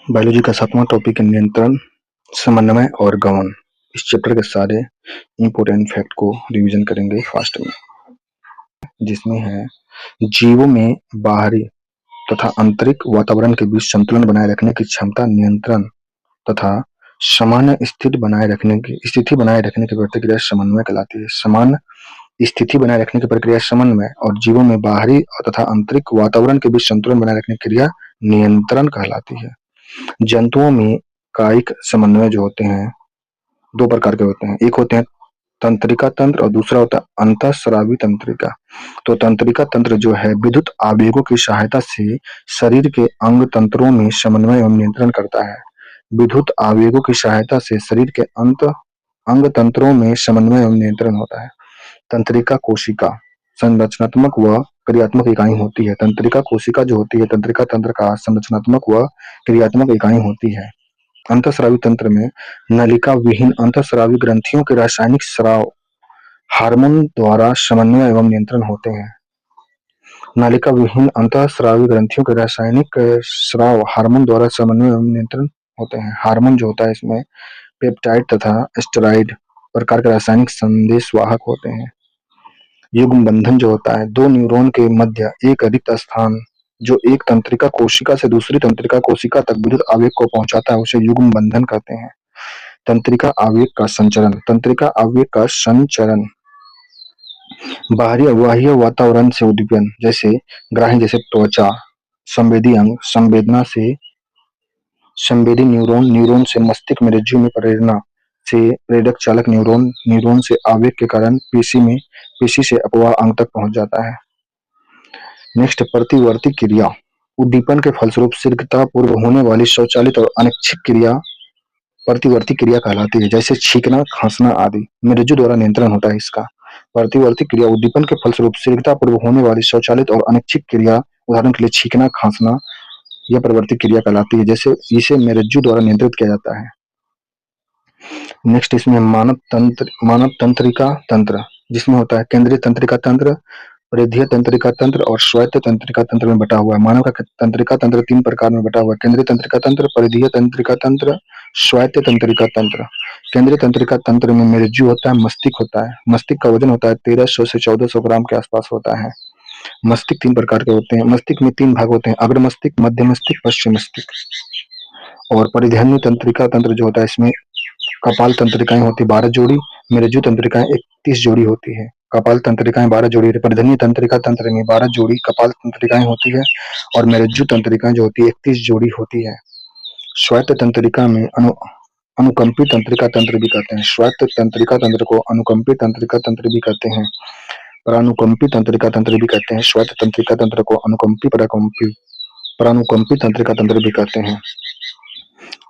Biology का 7वां topic है नियंत्रण, समन्वय और गमन। इस चैप्टर के सारे इम्पोर्टेंट फैक्ट को रिवीजन करेंगे फास्ट में, जिसमें है जीवों में बाहरी तथा आंतरिक वातावरण के बीच संतुलन बनाए रखने की क्षमता नियंत्रण तथा सामान्य स्थिति बनाए रखने की प्रतिक्रिया समन्वय कहलाती है। सामान्य स्थिति बनाए रखने की प्रक्रिया समन्वय और जीवों में बाहरी तथा आंतरिक वातावरण के बीच संतुलन बनाए रखने की क्रिया नियंत्रण कहलाती है। जंतुओं में कायिक समन्वय जो होते हैं 2 प्रकार के होते हैं। एक होते हैं तंत्रिका तंत्र और दूसरा होता है अंतःस्रावी तंत्रिका। तो तंत्रिका तंत्र जो है विद्युत आवेगों की सहायता से शरीर के अंग तंत्रों में समन्वय एवं नियंत्रण करता है। विद्युत आवेगों की सहायता से शरीर के अंग तंत्रों में समन्वय एवं नियंत्रण होता है। तंत्रिका कोशिका संरचनात्मक व क्रियात्मक इकाई होती है। तंत्रिका कोशिका जो होती है तंत्रिका तंत्र का संरचनात्मक व क्रियात्मक इकाई होती है। अंतःस्रावी तंत्र में नलिका विहीन अंतःस्रावी ग्रंथियों के रासायनिक स्राव हार्मोन द्वारा समन्वय एवं नियंत्रण होते हैं। नलिका विहीन अंतःस्रावी ग्रंथियों के रासायनिक स्राव हार्मोन द्वारा समन्वय एवं नियंत्रण होते हैं। हार्मोन जो होता है इसमें पेप्टाइड तथा स्टेरॉइड प्रकार के रासायनिक संदेशवाहक होते हैं। युग्म बंधन जो होता है 2 न्यूरॉन के मध्य एक रिक्त स्थान जो एक तंत्रिका कोशिका से दूसरी तंत्रिका कोशिका तक विद्युत आवेग को पहुंचाता है उसे युग्म बंधन कहते हैं। तंत्रिका आवेग का संचरण तंत्रिका आवेग का संचरण बाहरी बाह्य वातावरण से उद्दीपन जैसे ग्राही जैसे त्वचा संवेदी अंग संवेदी न्यूरॉन से मस्तिष्क में रज्जु में प्रेरणा से प्रेरक चालक न्यूरॉन से आवेग के कारण पेशी से अपवाह अंग तक पहुंच जाता है। नेक्स्ट प्रतिवर्ती क्रिया उद्दीपन के फलस्वरूप शीघ्रता पूर्व होने वाली स्वचालित और अनैच्छिक क्रिया प्रतिवर्ती क्रिया कहलाती है। जैसे छींकना खांसना आदि में रज्जु द्वारा नियंत्रण होता है इसका। प्रतिवर्ती क्रिया उद्दीपन के फलस्वरूप शीघ्रता पूर्व होने वाली स्वचालित और अनैच्छिक क्रिया उदाहरण के लिए छींकना खांसना यह प्रवर्ती क्रिया कहलाती है। जैसे इसे मेरुरज्जु द्वारा नियंत्रित किया जाता है। नेक्स्ट इसमें मानव तंत्रिका तंत्र जिसमें होता है केंद्रीय तंत्रिका तंत्र परिधीय तंत्रिका तंत्र और स्वायत्त तंत्रिका तंत्र में बटा हुआ है। मानव का तंत्रिका तंत्र 3 प्रकार में बटा हुआ है। केंद्रीय तंत्रिका तंत्र परिधीय तंत्रिका तंत्र स्वायत्त तंत्रिका तंत्र। केंद्रीय तंत्रिका तंत्र में मेरुरज्जु होता है मस्तिष्क होता है। मस्तिष्क का वजन होता है 1300 से 1400 ग्राम के आसपास होता है। मस्तिष्क 3 प्रकार के होते हैं। मस्तिष्क में 3 भाग होते हैं अग्र मस्तिष्क मध्य मस्तिष्क पश्चिम मस्तिष्क। और परिधीय तंत्रिका तंत्र जो होता है इसमें कपाल तंत्रिकाएं होती 12 जोड़ी मेरुरज्जु तंत्रिकाएं 31 जोड़ी होती है। कपाल तंत्रिकाएं 12 जोड़ी परिधीय तंत्रिका तंत्र में 12 जोड़ी कपाल तंत्रिकाएं होती है और मेरुरज्जु तंत्रिकाएं जो होती है 31 जोड़ी होती है। स्वायत्त तंत्रिका में अनुकंपी तंत्रिका तंत्र भी कहते हैं। स्वायत्त तंत्रिका तंत्र को अनुकंपी तंत्रिका तंत्र भी कहते हैं। परानुकंपी तंत्रिका तंत्र भी कहते हैं। स्वायत्त तंत्रिका तंत्र को अनुकंपी परानुकंपी तंत्रिका तंत्र भी कहते हैं।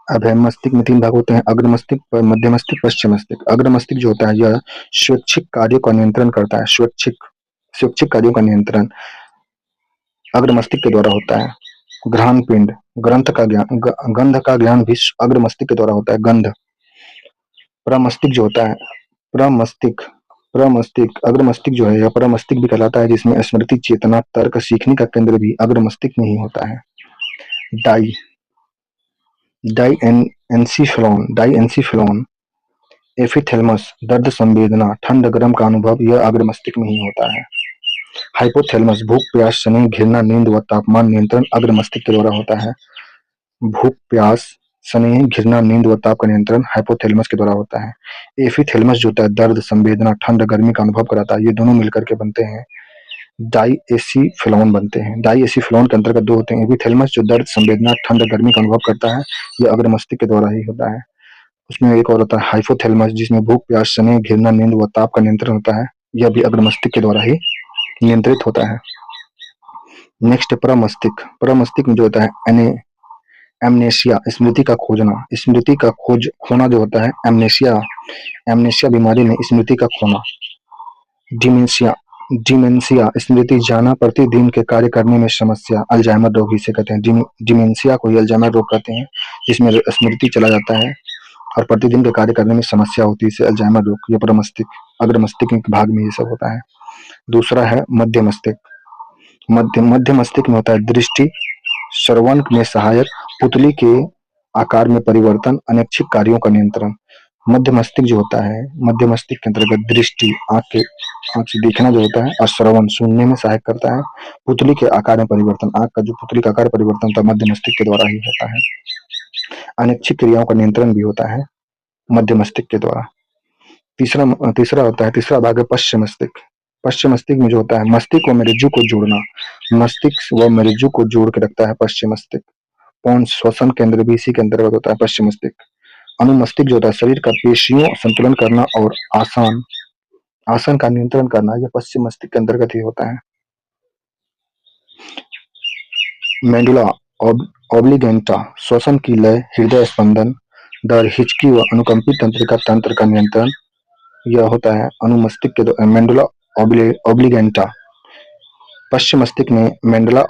अब है मस्तिष्क में 3 भाग होते हैं अग्र मस्तिष्क मध्य मस्तिष्क पश्चिम मस्तिष्क। अग्र मस्तिष्क जो होता है यह स्वैच्छिक कार्यों का नियंत्रण करता है। स्वैच्छिक कार्यों का नियंत्रण अग्र मस्तिष्क के द्वारा होता है। घ्राण पिंड गंध का ज्ञान भी अग्र मस्तिष्क के द्वारा होता है। गंध प्रमस्तिष्क जो होता है प्रमस्तिष्क अग्र मस्तिष्क जो है यह प्रमस्तिष्क भी कहलाता है जिसमें स्मृति चेतना तर्क सीखने का केंद्र भी अग्र मस्तिष्क में ही होता है। डाइएन्सिफेलॉन एपिथैलेमस दर्द संवेदना ठंड गर्म का अनुभव यह अग्र मस्तिष्क में ही होता है। हाइपोथैलेमस भूख प्यास स्नेह घृणा नींद व तापमान नियंत्रण अग्र मस्तिष्क के द्वारा होता है। भूख प्यास स्नेह घृणा नींद व ताप का नियंत्रण हाइपोथैलेमस के द्वारा होता है। एपिथैलेमस जो होता है दर्द संवेदना ठंड गर्मी का अनुभव कराता है। ये दोनों मिलकर के बनते हैं डाइएसिफेलॉन बनते हैं। डाइएसिफेलॉन के अंतर्गत 2 होते हैं। एपिथैलेमस जो दर्द संवेदना ठंड गर्मी का अनुभव करता है यह अग्र मस्तिष्क के द्वारा ही होता है। उसमें एक और होता है हाइपोथैलेमस जिसमें भूख प्यास स्नेह घृणा नींद व ताप का नियंत्रण होता है। यह भी अग्र मस्तिष्क के द्वारा ही नियंत्रित होता है। नेक्स्ट प्रमस्तिष्क में जो होता है एमनेसिया स्मृति का खोना जो होता है एमनेसिया बीमारी में स्मृति का खोना। डिमेंशिया स्मृति जाना प्रतिदिन के कार्य करने में समस्या अल्जाइमर रोग इसे कहते हैं। डिमेंशिया को ही अल्जाइमर रोग कहते हैं जिसमें स्मृति चला जाता है और प्रतिदिन के कार्य करने में समस्या होती है इसे अल्जाइमर रोग। यह प्रमस्तिष्क अग्र मस्तिष्क के भाग में ये सब होता है। दूसरा है मध्य मस्तिष्क में होता है दृष्टि श्रवण में सहायक आकार में परिवर्तन, अनैच्छिक कार्यों का नियंत्रण। मध्य मस्तिष्क जो होता है, मध्य मस्तिष्क के अंतर्गत दृष्टि, आंख से देखना जो होता है, और श्रवण सुनने में सहायक करता है। पुतली के आकार में परिवर्तन, आंख का जो पुतली का आकार परिवर्तन होता है मध्य मस्तिष्क के द्वारा ही होता है। अनैच्छिक क्रियाओं का नियंत्रण भी होता है मध्य मस्तिष्क के द्वारा। तीसरा भाग है पश्चिम मस्तिष्क। पश्चिम मस्तिष्क में जो होता है मस्तिष्क व मस्तिष्क को जोड़ना, मस्तिष्क व मस्तिष्क को जोड़ के रखता है पश्चिम मस्तिष्क। पौन श्वसन केंद्र भी इसी के अंतर्गत होता है पश्चिम मस्तिष्क। अनुमस्तिष्क जो होता है शरीर का पेशियों संतुलन करना और आसन आसन का नियंत्रण करना, यह पश्चिम मस्तिष्क के अंतर्गत ही होता है। मेडुला ऑब्लिगेंटा श्वसन की लय, हृदय स्पंदन दर, हिचकी व अनुकंपित तंत्रिका तंत्र का नियंत्रण, यह होता है अनुमस्तिष्क के मेडुला ऑब्लिगेंटा। पश्चिम मस्तिष्क में मेडुला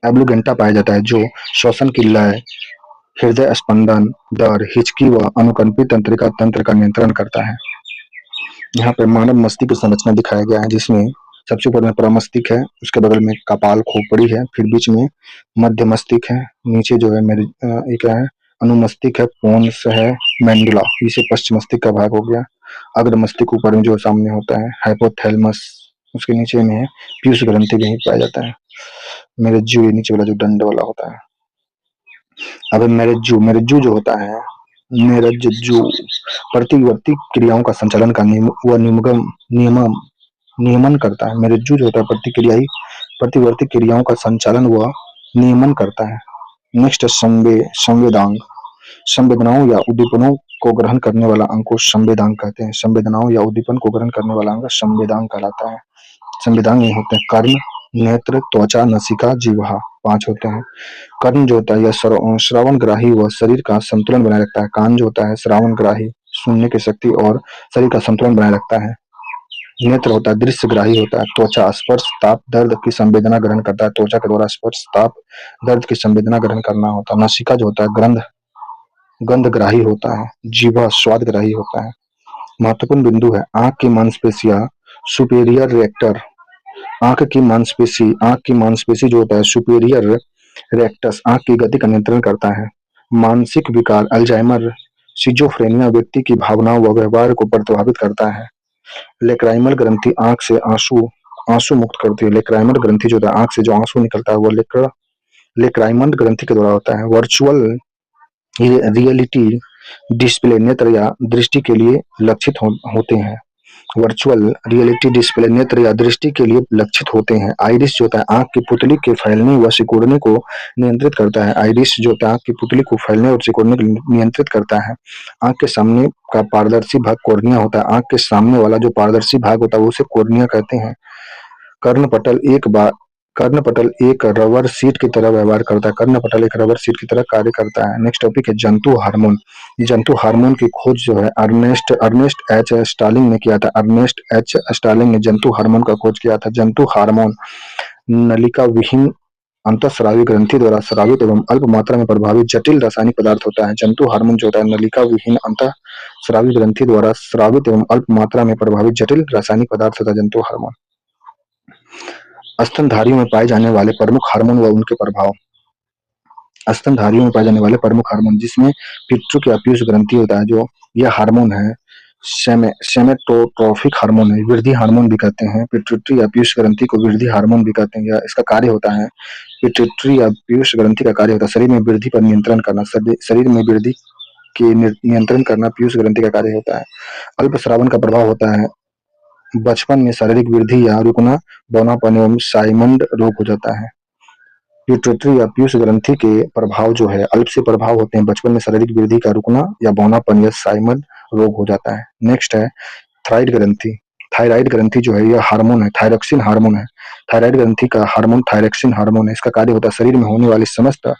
ऑब्लिगेंटा पाया जाता है जो श्वसन की लय, हृदय स्पंदन दर, हिचकी व अनुकंपित तंत्रिका तंत्र का नियंत्रण करता है। यहाँ पे मानव मस्तिष्क की संरचना दिखाया गया है जिसमें सबसे ऊपर में प्रमस्तिष्क है, उसके बगल में कपाल खोपड़ी है, फिर बीच में मध्य मस्तिष्क है, नीचे जो है मेरे एक है अनुमस्तिष्क है, पोन्स है, मेंडुला, इसे पश्चिम मस्तिष्क का भाग हो गया। अग्र मस्तिष्क ऊपर में जो सामने होता है हाइपोथैलेमस, उसके नीचे में है पीयूष ग्रंथि भी पाया जाता है। मेरुज्जु ये नीचे वाला जो दंड वाला होता है। अब मेरुज्जु जो होता है, मेरुज्जु प्रतिवर्ती क्रियाओं का संचालन का नियमन करता है। मेरुज्जु जो होता है प्रतिवर्ती क्रियाओं का संचालन व नियमन करता है। नेक्स्ट है संवेदांग। संवेदनाओं या उद्दीपनों को ग्रहण करने वाला अंग को संवेदांग कहते हैं। संवेदनाओं या उद्दीपन को ग्रहण करने वाला अंग संवेदांग कहलाता है। संवेदांग ये होते हैं कर्ण, नेत्र, त्वचा, नसिका, जिह्वा, 5 होते हैं। कर्ण जो होता है यह श्रवणग्राही व शरीर का संतुलन बनाए रखता है। कान जो होता है श्रवणग्राही, सुनने की शक्ति और शरीर का संतुलन बनाए रखता है। नेत्र होता है दृश्यग्राही होता है। त्वचा स्पर्श, ताप, दर्द की संवेदना ग्रहण करता है। त्वचा के द्वारा स्पर्श, ताप, दर्द की संवेदना ग्रहण करना होता है। नासिका जो होता है गंधग्राही होता है। जीवा स्वादग्राही होता है। महत्वपूर्ण बिंदु है आंख की मांसपेशियां, सुपेरियर रेक्टर, आंख की मांसपेशी जो होता है सुपेरियर रेक्टस आंख की गति का नियंत्रण करता है। मानसिक विकार अल्जाइमर, सिजोफ्रेनिया व्यक्ति की भावनाओं व व्यवहार को प्रभावित करता है। लेक्राइमल ग्रंथि आंख से आंसू मुक्त करती है। लेक्राइमल ग्रंथि जो होता है आंख से जो आंसू निकलता है वो लेक्राइमल ग्रंथि के द्वारा होता है। वर्चुअल रियलिटी डिस्प्ले नेत्र या दृष्टि के लिए लक्षित होते हैं। वर्चुअल रियलिटी डिस्प्ले नेत्र या दृष्टि के लिए लक्षित होते हैं। आइरिस जो होता है आंख की पुतली के फैलने व सिकुड़ने को नियंत्रित करता है। आइरिस जो होता है आंख की पुतली को फैलने और सिकुड़ने को नियंत्रित करता है। आंख के सामने का पारदर्शी भाग कॉर्निया होता है। आंख के सामने वाला जो पारदर्शी भाग होता है उसे कॉर्निया कहते हैं। कर्णपटल एक रबर सीट की तरह व्यवहार करता है। कर्णपटल एक रबर सीट की तरह कार्य करता है। नेक्स्ट टॉपिक है जंतु हार्मोन। जंतु हार्मोन की खोज जो है अर्नेस्ट एच स्टार्लिंग ने किया था। अर्नेस्ट एच स्टार्लिंग ने जंतु हार्मोन का खोज किया था। जंतु हार्मोन नलिका विहीन अंतःस्रावी ग्रंथि द्वारा स्रावित एवं अल्प मात्रा में प्रभावित जटिल रासायनिक पदार्थ होता है। जंतु हार्मोन जो होता है नलिका विहीन अंतःस्रावी ग्रंथि द्वारा स्रावित एवं अल्प मात्रा में प्रभावित जटिल रासायनिक पदार्थ होता है जंतु हार्मोन। स्तनधारियों में पाए जाने वाले प्रमुख हार्मोन व उनके प्रभाव। स्तनधारियों में पाए जाने वाले प्रमुख हार्मोन जिसमें पितृ या पीयूष ग्रंथि होता है जो यह हार्मोन है सेमेटोट्रोफिक हार्मोन है। वृद्धि हार्मोन भी कहते हैं। पिट्यूटरी या पीयूष ग्रंथि को वृद्धि हार्मोन भी कहते हैं। यह इसका कार्य होता है पिट्यूटरी या पीयूष ग्रंथि का कार्य होता है शरीर में वृद्धि पर नियंत्रण करना। शरीर में वृद्धि के नियंत्रण करना पीयूष ग्रंथि का कार्य होता है। अल्प श्रावण का प्रभाव होता है बचपन में शारीरिक वृद्धि या रुकना, बौनापन एवं साइमंड रोग हो जाता है। पिट्यूटरी या पीयूष ग्रंथि के प्रभाव जो है अल्प से प्रभाव होते हैं। बचपन में शारीरिक वृद्धि का रुकना या बौनापन या साइमंड रोग हो जाता है। नेक्स्ट है थायराइड ग्रंथि। थायराइड ग्रंथि जो है यह हार्मोन है, थायरॉक्सिन हार्मोन है। थायराइड ग्रंथि का हार्मोन थायरॉक्सिन हार्मोन है। इसका कार्य होता है शरीर में होने वाली समस्त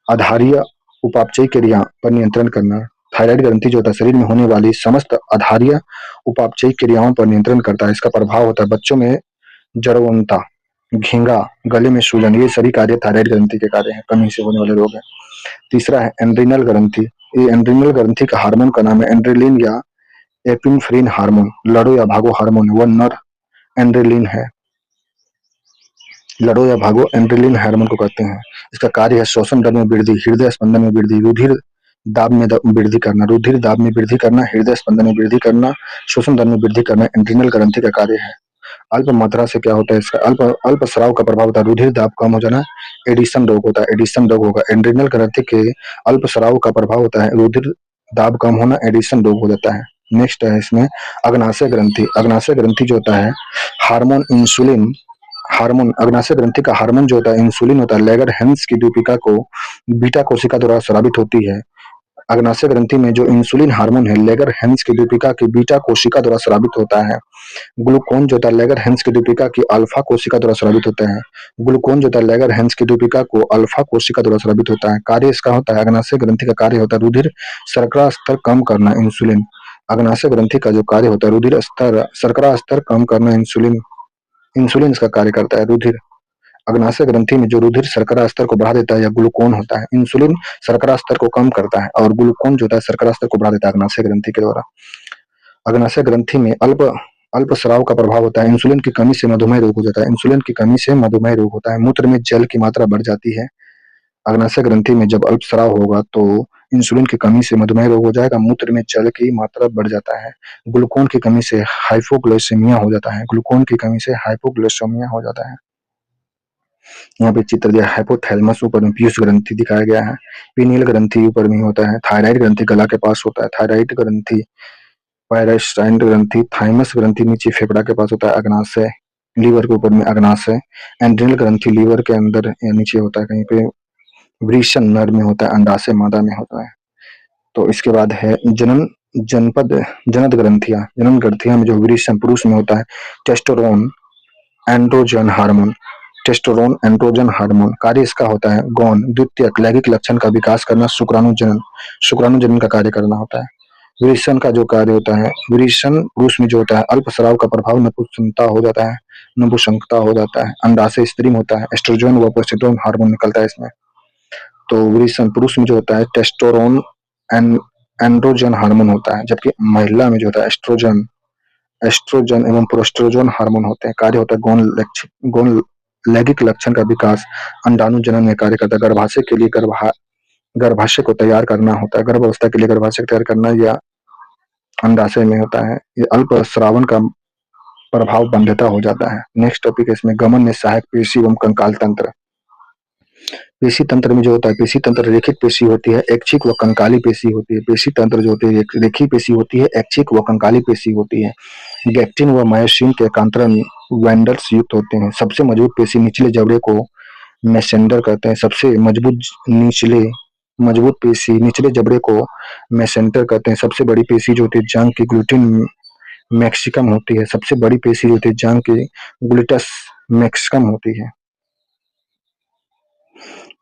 आधारीय उपापचयी क्रिया पर नियंत्रण करना। थायराइड ग्रंथि जो होता है शरीर में होने वाली समस्त आधारीय उपापचयी क्रियाओं पर नियंत्रण करता है। इसका प्रभाव होता है बच्चों में जड़वंता, घेंगा, गले में सूजन, ये सभी कार्य थायराइड ग्रंथि के कार्य हैं, कमी से होने वाले रोग हैं। तीसरा है एंड्रिनल ग्रंथि। ये एंड्रिनल ग्रंथि का हार्मोन का नाम है एंड्रेलिन या एपिनेफ्रिन हार्मोन। लड़ो या भागो हार्मोन वह नर एंड्रेलिन है। लड़ो या भागो एड्रेनलिन हार्मोन को कहते हैं। इसका कार्य है श्वसन दर में वृद्धि, हृदय स्पंदन में वृद्धि, रुधिर दाब में वृद्धि करना, रुधिर दाब में वृद्धि करना, हृदय स्पंदन में वृद्धि करना, श्वसन दर में वृद्धि करना एड्रिनल ग्रंथि का कार्य है। अल्प मात्रा से क्या होता है इसका, अल्प अल्प स्राव का प्रभाव होता है, रुधिर दाब कम हो जाना, एडिशन रोग होता है, एडिशन रोग होगा। एड्रिनल ग्रंथि के अल्प स्राव का प्रभाव होता है, रुधिर दाब कम होना, एडिशन रोग हो जाता है। नेक्स्ट है इसमें अग्नाशय ग्रंथि। अग्नाशय ग्रंथि जो होता है हार्मोन इंसुलिन, हार्मोन अग्नाशय ग्रंथि का हार्मोन जो होता है इंसुलिन होता है, लेगर हेंस की दीपिका को बीटा कोशिका द्वारा स्रावित होती है। अग्नाशय ग्रंथि में जो इंसुलिन हार्मोन है लेगर हेंस की दीपिका की बीटा कोशिका द्वारा स्रावित होता है। ग्लूकोन जो होता है लेगर हेंस की दीपिका की अल्फा कोशिका द्वारा स्रावित होता है। ग्लूकोन जो होता है लेगर हेंस की दीपिका को अल्फा कोशिका द्वारा स्रावित होता है। कार्य इसका होता है, अग्नाशय ग्रंथि का कार्य होता है रुधिर शर्करा स्तर कम करना, इंसुलिन। अग्नाशय ग्रंथि का जो कार्य होता है रुधिर स्तर शर्करा स्तर कम करना, इंसुलिन। इंसुलिन इसका कार्य करता है। रुधिर अग्नाशय ग्रंथि में जो रुधिर शर्करा स्तर को बढ़ा देता है या ग्लूकोन होता है, इंसुलिन शर्करा स्तर को कम करता है और ग्लूकोन जो होता है शर्करा स्तर को बढ़ा देता है अग्नाशय ग्रंथि के द्वारा। अग्नाशय ग्रंथि में अल्प अल्प स्राव का प्रभाव होता है, इंसुलिन की कमी से मधुमेह रोग हो जाता है, इंसुलिन की कमी से मधुमेह रोग होता है। मूत्र में जल की मात्रा बढ़ जाती है। अग्नाशय ग्रंथि में जब अल्प स्राव होगा तो इंसुलिन की कमी से मधुमेह रोग हो जाएगा, मूत्र में जल की मात्रा बढ़ जाता है। ग्लूकोन की कमी से हाइपोग्लाइसेमिया हो जाता है, ग्लूकोन की कमी से हाइपोग्लाइसेमिया हो जाता है। यहाँ पे चित्र दिया हाइपोथैलेमस ऊपर में पीयूष ग्रंथि दिखाया गया है, पीनियल ग्रंथि ऊपर में होता है, थायराइड ग्रंथि गला के पास होता है, थायराइड ग्रंथि, पायराइस्टाइन ग्रंथि, थाइमस ग्रंथि नीचे फेफड़ा के पास होता है, अग्नाशय लीवर के ऊपर में अग्नाशय, एंड्रिनल ग्रंथि लीवर के अंदर या नीचे होता है, कहीं पे वृषण नर में होता है, अंडाशय मादा में होता है। तो इसके बाद है जनन जनपद जनद ग्रंथियां, जनन ग्रंथियां में जो वृषण पुरुष में होता है टेस्टोरोन एंड्रोजन हार्मोन, टेस्टोरोन एंड्रोजन हार्मोन। कार्य इसका होता है गौण द्वितीयक लैंगिक लक्षण का विकास करना, शुक्राणु जनन का कार्य करना होता है। वृषण का जो कार्य होता है, वृषण पुरुष में जो होता है अल्प स्राव का प्रभाव नपुंसकता हो जाता है, नपुंसकता हो जाता है, अंडाशय स्त्री में होता है, एस्ट्रोजन व प्रोजेस्टेरोन हार्मोन निकलता है इसमें। तो वृषण पुरुष में जो होता है टेस्टोरोन एंड्रोजन हार्मोन होता है, जबकि महिला में जो होता है एस्ट्रोजन एस्ट्रोजन एवं प्रोस्ट्रोजन हार्मोन होते हैं। कार्य होता है गौण लैंगिक लक्षण का विकास, अंडाणु जनन में कार्य करता है, गर्भाशय के लिए गर्भाशय को तैयार करना होता है, गर्भ अवस्था के लिए गर्भाशय तैयार करना या अंडाशय में होता है। ये अल्प श्रावण का प्रभाव बंध्यता हो जाता है। नेक्स्ट टॉपिक है इसमें गमन में सहायक पेशी एवं कंकाल तंत्र। पेशी तंत्र में जो होता है, पेशी तंत्र रेखिक पेशी होती है, ऐच्छिक व कंकाली पेशी होती है। पेशी तंत्र जो होती है रेखीय पेशी होती है, ऐच्छिक व कंकाली पेशी होती है। गैक्टिन व मायोसिन के एकांतरण वेंडल्स युक्त होते हैं। सबसे मजबूत पेशी निचले जबड़े को मेसेंडर कहते हैं। सबसे मजबूत पेशी निचले जबड़े को मेसेंटर कहते हैं। सबसे बड़ी पेशी जो होती है जांघ की ग्लूटिन मैक्सिकम होती है। सबसे बड़ी पेशी जो होती है जांघ की ग्लूटस मैक्सिकम होती है।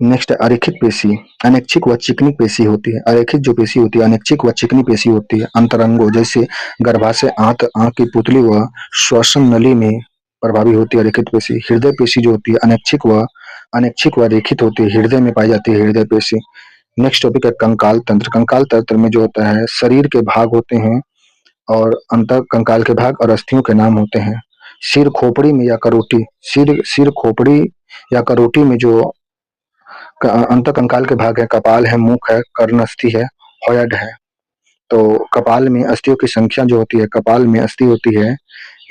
नेक्स्ट है अरेखित पेशी, अनैच्छिक व चिकनी पेशी होती है। अरेखित जो पेशी होती है अनैच्छिक व चिकनी पेशी होती है। अंतरंगों जैसे गर्भाशय, आंख की पुतली व श्वसन नली में प्रभावी होती है अरेखित पेशी। हृदय पेशी जो होती है अनैच्छिक व रेखित होती है, हृदय में पाई जाती है हृदय पेशी। नेक्स्ट टॉपिक है कंकाल तंत्र। कंकाल तंत्र में जो होता है शरीर के भाग होते हैं और अंत कंकाल के भाग और अस्थियों के नाम होते हैं। सिर खोपड़ी में या करोटी, सिर खोपड़ी या करोटी में जो अंत कंकाल के भाग है, कपाल है, मुख है, कर्णस्थि है, हयोid है। तो कपाल में अस्थियों की संख्या जो होती है, कपाल में अस्थि होती है,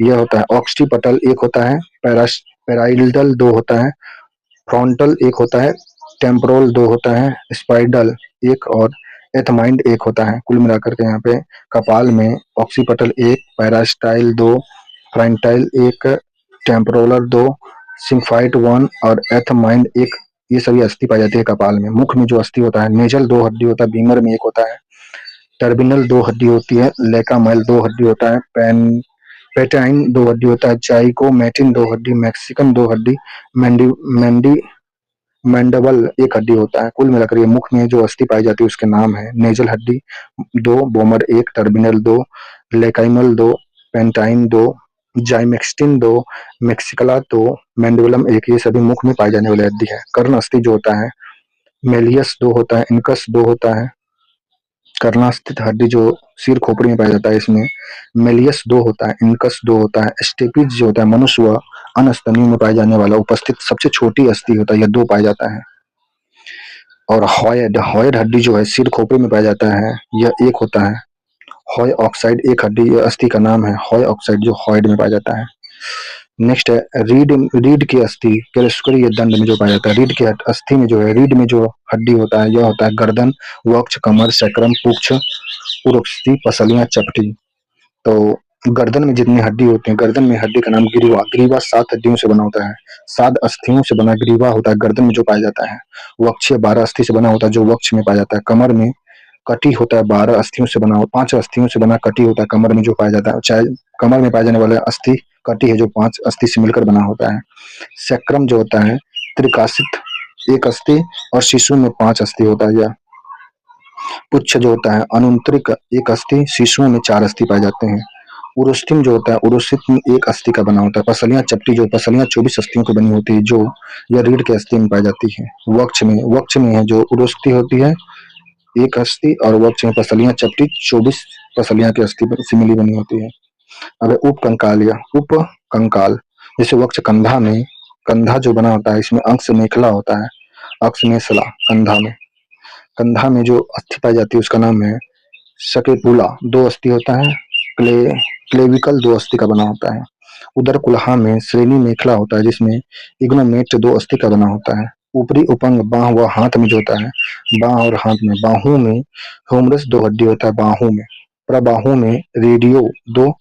यह होता है ऑक्सीपटल एक होता है, पैराइडल दो होता है, फ्रंटल एक होता है, टेम्पोरल दो होता है, स्पाइडल एक और एथमाइंड एक होता है। कुल मिलाकर के यहाँ पे कपाल में ऑक्सीपटल एक, पैरास्टाइल दो, फ्रंटाइल एक, टेम्पोरल दो, सिम्फाइड वन और एथमाइंड एक, ये सभी अस्थि पाई जाती है कपाल में। मुख में जो अस्थि होता है नेजल दो हड्डी होता है, बीमर में एक होता है, टर्बिनल दो हड्डी होती है, लेकामाइल दो हड्डी होता है, पेटाइन दो हड्डी होता है, जाइगोमेटिन दो हड्डी, मैक्सिकम दो हड्डी, मैंडी मैंडबल एक हड्डी होता है। कुल मिलाकर ये मुख में जो अस्थि पाई जाती है उसके नाम है नेजल हड्डी दो, बोमर एक, टर्बिनल दो, लेकाइमल दो, पेंटाइन दो, जाइमेक्सटिन दो, मैक्सिकला दो, मैंडिबुलम एक, ये सभी मुख में पाई जाने वाली हड्डी है। कर्ण अस्थि जो होता है मेलियस दो होता है, इनकस दो होता है। कर्णास्थित हड्डी जो सिर खोपड़ी में पाया जाता है इसमें मेलियस दो होता है, इनकस दो होता है। स्टेपीज जो होता है मनुष्य व अन्य स्तनियों में पाया जाने वाला उपस्थित सबसे छोटी अस्थि होता है, यह 2 पाया जाता है। और हॉयड हड्डी जो है सिर खोपड़ी में पाया जाता है, यह 1 होता है। हॉय ऑक्साइड एक हड्डी अस्थि का नाम है, हॉय ऑक्साइड जो हॉयड में पाया जाता है। नेक्स्ट है रीढ़ की अस्थि कैल्शियम दंड में जो पाया जाता है। रीढ़ की अस्थि में जो है, रीढ़ में जो हड्डी होता है यह होता है गर्दन, वक्ष, कमर, सैक्रम, पुच्छ, उर्वशी, पसलियां, चपटी। तो गर्दन में जितनी हड्डी होती है, गर्दन में हड्डी का नाम ग्रीवा। ग्रीवा 7 हड्डियों से बना होता है, 7 अस्थियों से बना ग्रीवा होता है गर्दन में जो पाया जाता है। वक्षीय 12 अस्थि से बना होता है जो वक्ष में पाया जाता है। कमर में कटी होता है, 12 अस्थियों से बना, 5 अस्थियों से बना कटी होता है कमर में जो पाया जाता है। चाहे कमर में पाए जाने वाला अस्थि कटी है जो 5 अस्थि से मिलकर बना होता है। सैक्रम जो होता है त्रिकाशित 1 अस्थि और शिशु में 5 अस्थि होता है। यह पुच्छ जो होता है अनुंतरिक 1 अस्थि, शिशुओं में 4 अस्थि पाए जाते हैं। उरुस्थिम जो होता है उरुस्थित में 1 अस्थि का बना होता है। पसलियां चपटी जो पसलियां 24 अस्थियों की बनी होती है, जो यह रीढ़ के अस्थि में पाई जाती है। वक्ष में है जो उरुस्थि होती है 1 अस्थि, और वक्ष में पसलियां चपटी 24 पसलियां की अस्थि से मिली बनी होती है। अब उपकंकाल जैसे वक्ष कंधा में, कंधा जो बना होता है इसमें अंश मेखला होता है, अक्ष मेखला कंधा में जो अस्थि पाई जाती है उसका नाम है सकेपुला, 2 अस्थि होता है। क्लेविकल 2 अस्थि का बना होता है। उदर कुल्हा में श्रेणी मेखला होता है जिसमें इग्नोमेट 2 अस्थि का बना होता है। ऊपरी उपंग बाह व हाथ में जो होता है, बाह और हाथ में, बाहों में होमरस 2 हड्डी होता है बाहों में। प्रबाहों में रेडियो 2,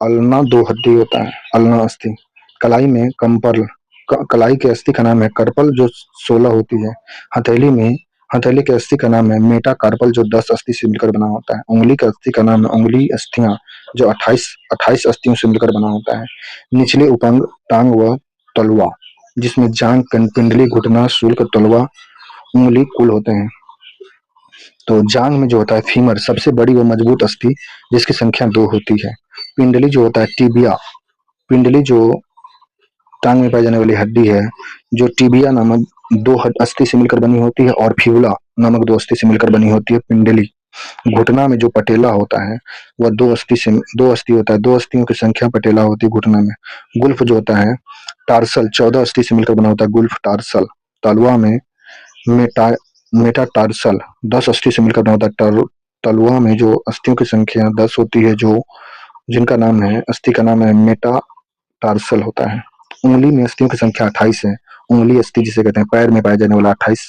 अल्ना 2 हड्डी होता है, अल्ना अस्थि। कलाई में कंपर्ल, कलाई के अस्थि का नाम है कार्पल जो 16 होती है। हथेली के अस्थि का नाम है मेटाकार्पल जो 10 अस्थि से मिलकर बना होता है। उंगली के अस्थि का नाम है उंगली अस्थियां जो 28 अस्थियों से मिलकर बना होता है। निचले उपंग टांग व तलवा जिसमें जांग, पिंडली, घुटना, शुल्क, तलवा, उंगली कुल होते हैं। तो जांग में जो होता है फीमर सबसे बड़ी व मजबूत अस्थि जिसकी संख्या 2 होती है। पिंडली जो होता है टिबिया, पिंडली जो टांग में पाई जाने वाली हड्डी है जो टिबिया नामक 2 अस्थि से मिलकर बनी होती है, और फ्यूला नामक 2 अस्थि से मिलकर बनी होती है पिंडली। घुटना में जो पटेला होता है वह 2 अस्थि होता है, 2 अस्थियों की संख्या पटेला होती है घुटना में। गुल्फ जो होता है टार्सल 14 अस्थि से मिलकर बना होता है गुल्फ टार्सल। तलवा में मेटा मेटाटार्सल 10 अस्थि से मिलकर बना होता है तलवा में जो अस्थियों की संख्या 10 होती है, जो जिनका नाम है अस्थि का नाम है मेटाटार्सल होता है। उंगली में अस्थियों की संख्या 28 है, उंगली अस्थि जिसे कहते हैं। पैर में पाया जाने वाला 28,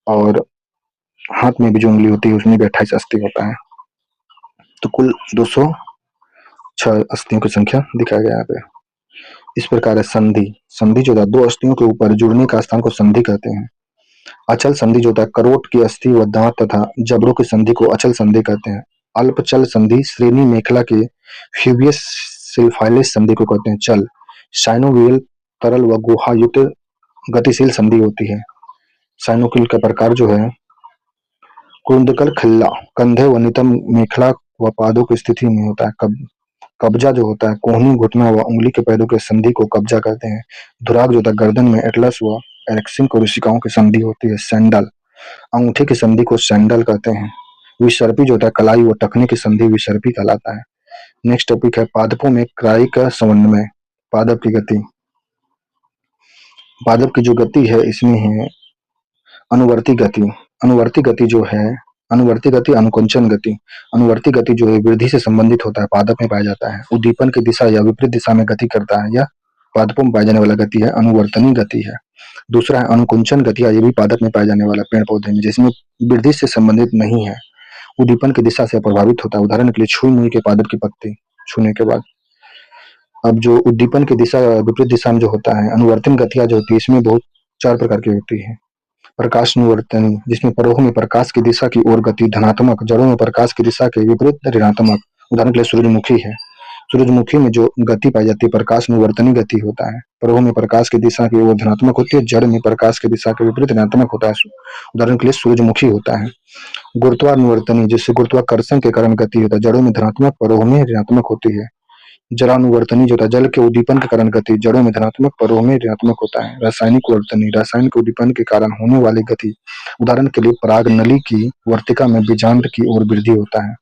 और हाथ में भी जो उंगली होती है उसमें भी 28 अस्थि होता है। तो कुल 206 अस्थियों की संख्या दिखाया गया है। इस प्रकार है संधि। संधि जो है 2 अस्थियों के ऊपर जुड़ने का स्थान को संधि कहते हैं। अचल संधि जो होता है करोट की अस्थि व दांत तथा जबड़ों की संधि को अचल संधि कहते हैं। अल्पचल संधि श्रेणी मेखला के फ्यूबियस सिल्फाइलिस संधि को कहते हैं चल। साइनोवियल तरल व गुहा युक्त गतिशील संधि होती है। साइनोवियल का प्रकार जो है कुंडकल खल्ला, कंधे व नितंब मेखला व पादों की स्थिति में होता है। कब्जा जो होता है कोहनी, घुटना व उंगली के पैरों के संधि को कब्जा कहते हैं। धुराग जो होता है गर्दन में एटलस व एरेक्सिन कोशिकाओं की संधि होती है। सैंडल, अंगूठे की संधि को सैंडल कहते हैं। विसर्पी जो होता है कलाई व टखने की संधि विसर्पी कहलाता है। नेक्स्ट टॉपिक है पादपों में क्राई का समन्वय। पादप की गति, पादप की जो गति है इसमें है अनुवर्ती गति। अनुवर्ती गति जो है, अनुवर्ती गति, अनुकुंचन गति। अनुवर्ती गति जो है वृद्धि से संबंधित होता है, पादप में पाया जाता है। उद्दीपन की दिशा या विपरीत दिशा में गति करता है, यह पादपों में पाई जाने वाला गति है, अनुवर्तनी गति है। दूसरा है अनुकुंचन गति, ये भी पादप में पाया जाने वाला पेड़ पौधे में, जिसमें वृद्धि से संबंधित नहीं है, उद्दीपन की दिशा से प्रभावित होता है। उदाहरण के लिए छुई मुई के पादप की पत्ती छूने के बाद। अब जो उद्दीपन की दिशा विपरीत दिशा में जो होता है अनुवर्तन गतियां जो होती है इसमें बहुत 4 प्रकार की होती है। प्रकाश अनुवर्तनी जिसमें परोह में प्रकाश की दिशा की ओर गति धनात्मक, जड़ों में प्रकाश की दिशा के विपरीत ऋणात्मक। उदाहरण के लिए सूरजमुखी है, सूरजमुखी में जो गति पाई जाती है प्रकाश अनुवर्तनी गति होता है। परोह में प्रकाश की दिशा की ओर धनात्मक होती है, जड़ में प्रकाश की दिशा के विपरीत ऋणात्मक होता है। उदाहरण के लिए सूरजमुखी होता है। गुरुत्वानुवर्तनी जिससे गुरुत्वाकर्षण के कारण गति होता है, जड़ों में धनात्मक, परोह में ऋणात्मक होती है। जलानुवर्तनी जो होता है जल के उद्दीपन के कारण गति, जड़ों में धनात्मक, परोह में ऋणात्मक होता है। रासायनिक वर्तनी रासायनिक उद्दीपन के कारण होने वाली गति, उदाहरण के लिए पराग नली की वर्तिका में बीजांड की ओर वृद्धि होता है।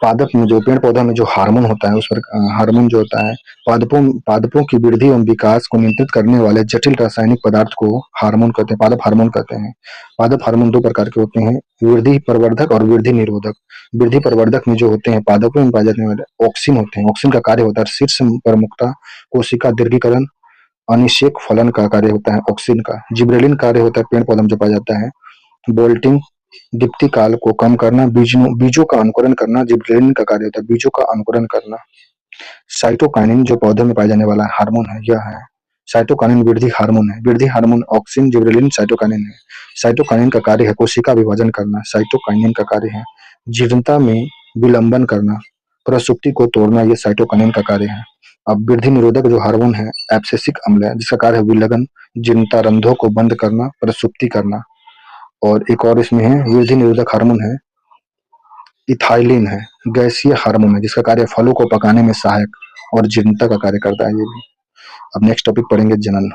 पादप में जो पेड़ पौधा में जो हार्मोन होता है उस पर हार्मोन जो होता है पादपों पादपों की वृद्धि एवं विकास को नियंत्रित करने वाले जटिल रासायनिक पदार्थ को हार्मोन कहते हैं, पादप हार्मोन कहते हैं। पादप हार्मोन दो प्रकार के होते हैं, वृद्धि प्रवर्धक और वृद्धि निरोधक। वृद्धि प्रवर्धक में जो होते हैं पादपों में पाए जाने वाले ऑक्सिन होते हैं, ऑक्सिन का कार्य होता है शीर्ष प्रमुखता कोशिका दीर्घीकरण अनिषेक फलन का कार्य होता है ऑक्सिन का। जिबरेलिन कार्य होता है पेड़ पौधों में जो पाया जाता है बोल्टिंग दीप्ति काल को कम करना, बीजों का अंकुरण करना। जिबरेलिन का कार्य होता है बीजों का अंकुरण करना। साइटोकाइनिन जो पौधे में पाया जाने वाला हार्मोन है यह है साइटोकाइनिन वृद्धि हार्मोन है। वृद्धि हार्मोन ऑक्सिन जिबरेलिन साइटोकाइनिन है। साइटोकाइनिन का कार्य है कोशिका विभाजन करना। साइटोकाइनिन का कार्य है जीर्णता में विलंबन करना, प्रसुप्ति को तोड़ना, ये साइटोकाइनिन का कार्य है। अब वृद्धि निरोधक जो हार्मोन है एब्सिसिक अम्ल है जिसका कार्य है विलगन, जीर्णता रंध्रों को बंद करना, प्रसुप्ति करना। और एक और इसमें है वृद्धि निरोधक हार्मोन है इथाइलिन है, गैसीय हार्मोन है जिसका कार्य फलों को पकाने में सहायक और जीर्णता का कार्य करता है ये भी। अब नेक्स्ट टॉपिक पढ़ेंगे जनन।